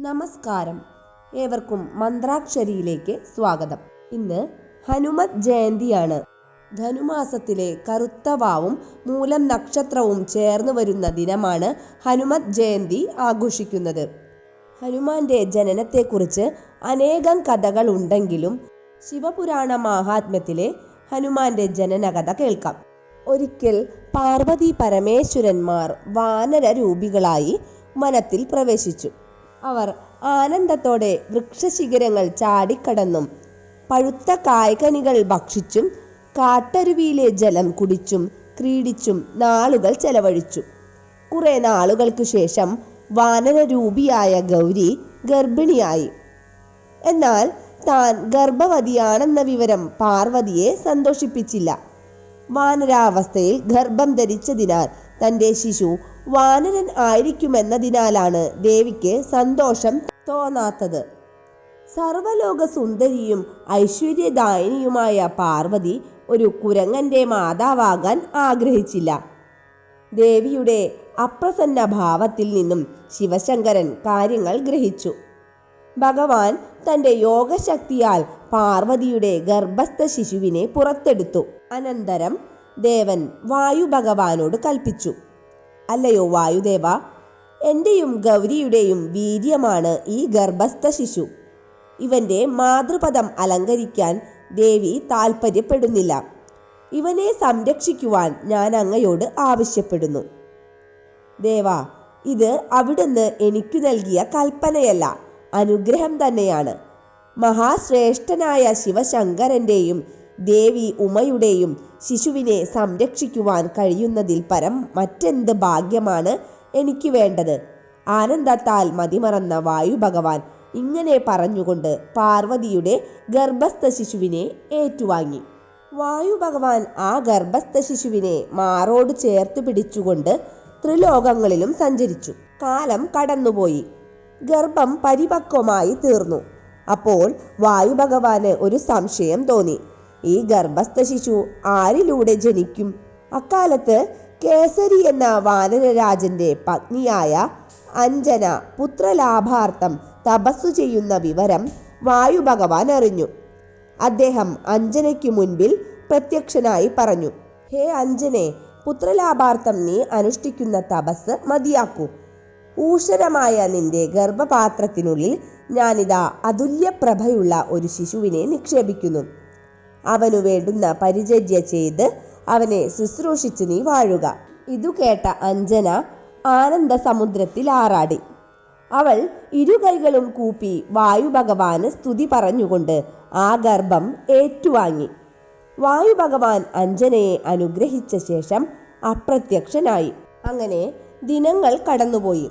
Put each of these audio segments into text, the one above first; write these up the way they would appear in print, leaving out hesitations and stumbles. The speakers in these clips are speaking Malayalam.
നമസ്കാരം, ഏവർക്കും മന്ത്രാക്ഷരിയിലേക്ക് സ്വാഗതം. ഇന്ന് ഹനുമത് ജയന്തിയാണ്. ധനുമാസത്തിലെ കറുത്ത വാവും മൂലം നക്ഷത്രവും ചേർന്ന് വരുന്ന ദിനമാണ് ഹനുമത് ജയന്തി ആഘോഷിക്കുന്നത്. ഹനുമാന്റെ ജനനത്തെക്കുറിച്ച് അനേകം കഥകൾ ഉണ്ടെങ്കിലും ശിവപുരാണ മാഹാത്മ്യത്തിലെ ഹനുമാന്റെ ജനനകഥ കേൾക്കാം. ഒരിക്കൽ പാർവതി പരമേശ്വരന്മാർ വാനര രൂപികളായി വനത്തിൽ പ്രവേശിച്ചു. അവർ ആനന്ദത്തോടെ വൃക്ഷശിഖരങ്ങൾ ചാടിക്കടന്നും പഴുത്ത കായ്കനികൾ ഭക്ഷിച്ചും കാട്ടരുവിയിലെ ജലം കുടിച്ചും ക്രീഡിച്ചും നാളുകൾ ചെലവഴിച്ചു. കുറെ നാളുകൾക്കു ശേഷം വാനരരൂപിയായ ഗൗരി ഗർഭിണിയായി. എന്നാൽ താൻ ഗർഭവതിയാണെന്ന വിവരം പാർവതിയെ സന്തോഷിപ്പിച്ചില്ല. വാനരാവസ്ഥയിൽ ഗർഭം ധരിച്ചതിനാൽ തൻ്റെ ശിശു വാനരൻ ആയിരിക്കുമെന്നതിനാലാണ് ദേവിക്ക് സന്തോഷം തോന്നാത്തത്. സർവലോക സുന്ദരിയും ഐശ്വര്യദായിനിയുമായ പാർവതി ഒരു കുരങ്ങന്റെ മാതാവാകാൻ ആഗ്രഹിച്ചില്ല. ദേവിയുടെ അപ്രസന്ന ഭാവത്തിൽ നിന്നും ശിവശങ്കരൻ കാര്യങ്ങൾ ഗ്രഹിച്ചു. ഭഗവാൻ തൻ്റെ യോഗശക്തിയാൽ പാർവതിയുടെ ഗർഭസ്ഥ ശിശുവിനെ പുറത്തെടുത്തു. അനന്തരം ദേവൻ വായു ഭഗവാനോട് കൽപ്പിച്ചു, അല്ലയോ വായുദേവ, എൻ്റെയും ഗൗരിയുടെയും വീര്യമാണ് ഈ ഗർഭസ്ഥ ശിശു. ഇവന്റെ മാതൃപദം അലങ്കരിക്കാൻ ദേവി താൽപ്പര്യപ്പെടുന്നില്ല. ഇവനെ സംരക്ഷിക്കുവാൻ ഞാൻ അങ്ങയോട് ആവശ്യപ്പെടുന്നു. ദേവാ, ഇത് അവിടുന്ന് എനിക്ക് നൽകിയ കൽപ്പനയല്ല, അനുഗ്രഹം തന്നെയാണ്. മഹാശ്രേഷ്ഠനായ ശിവശങ്കരൻ്റെയും ദേവി ഉമയുടെയും ശിശുവിനെ സംരക്ഷിക്കുവാൻ കഴിയുന്നതിൽ പരം മറ്റെന്ത് ഭാഗ്യമാണ് എനിക്ക് വേണ്ടത്? ആനന്ദത്താൽ മതിമറന്ന വായു ഭഗവാൻ ഇങ്ങനെ പറഞ്ഞുകൊണ്ട് പാർവതിയുടെ ഗർഭസ്ഥ ശിശുവിനെ ഏറ്റുവാങ്ങി. വായു ഭഗവാൻ ആ ഗർഭസ്ഥ ശിശുവിനെ മാറോട് ചേർത്ത് പിടിച്ചുകൊണ്ട് ത്രിലോകങ്ങളിലും സഞ്ചരിച്ചു. കാലം കടന്നുപോയി. ഗർഭം പരിപക്വമായി തീർന്നു. അപ്പോൾ വായു ഭഗവാന് ഒരു സംശയം തോന്നി. ഈ ഗർഭസ്ഥ ശിശു ആരിലൂടെ ജനിക്കും? അക്കാലത്ത് കേസരി എന്ന വാനരരാജന്റെ പത്നിയായ അഞ്ജന പുത്രലാഭാർത്ഥം തപസ്സു ചെയ്യുന്ന വിവരം വായു ഭഗവാൻ അറിഞ്ഞു. അദ്ദേഹം അഞ്ജനയ്ക്ക് മുൻപിൽ പ്രത്യക്ഷനായി പറഞ്ഞു, ഹേ അഞ്ജനെ, പുത്രലാഭാർത്ഥം നീ അനുഷ്ഠിക്കുന്ന തപസ് മതിയാക്കൂ. ഊഷരമായ നിന്റെ ഗർഭപാത്രത്തിനുള്ളിൽ ഞാനിതാ അതുല്യപ്രഭയുള്ള ഒരു ശിശുവിനെ നിക്ഷേപിക്കുന്നു. അവനു വേണ്ടുന്ന പരിചര്യ ചെയ്ത് അവനെ ശുശ്രൂഷിച്ച് നീ വാഴുക. ഇതു കേട്ട അഞ്ജന ആനന്ദ സമുദ്രത്തിൽ ആറാടി. അവൾ ഇരുകൈകളും കൂപ്പി വായു ഭഗവാന് സ്തുതി പറഞ്ഞുകൊണ്ട് ആ ഗർഭം ഏറ്റുവാങ്ങി. വായു ഭഗവാൻ അഞ്ജനയെ അനുഗ്രഹിച്ച ശേഷം അപ്രത്യക്ഷനായി. അങ്ങനെ ദിനങ്ങൾ കടന്നുപോയി.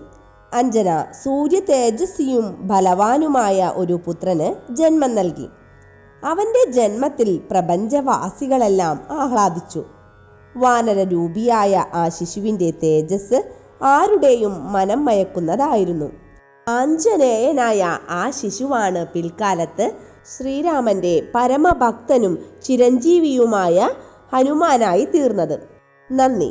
അഞ്ജന സൂര്യ തേജസ്വിയും ബലവാനുമായ ഒരു പുത്രന് ജന്മം നൽകി. അവന്റെ ജന്മത്തിൽ പ്രപഞ്ചവാസികളെല്ലാം ആഹ്ലാദിച്ചു. വാനരരൂപിയായ ആ ശിശുവിന്റെ തേജസ് ആരുടെയും മനം മയക്കുന്നതായിരുന്നു. ആഞ്ജനേയനായ ആ ശിശുവാണ് പിൽക്കാലത്ത് ശ്രീരാമന്റെ പരമഭക്തനും ചിരഞ്ജീവിയുമായ ഹനുമാനായി തീർന്നത്. നന്ദി.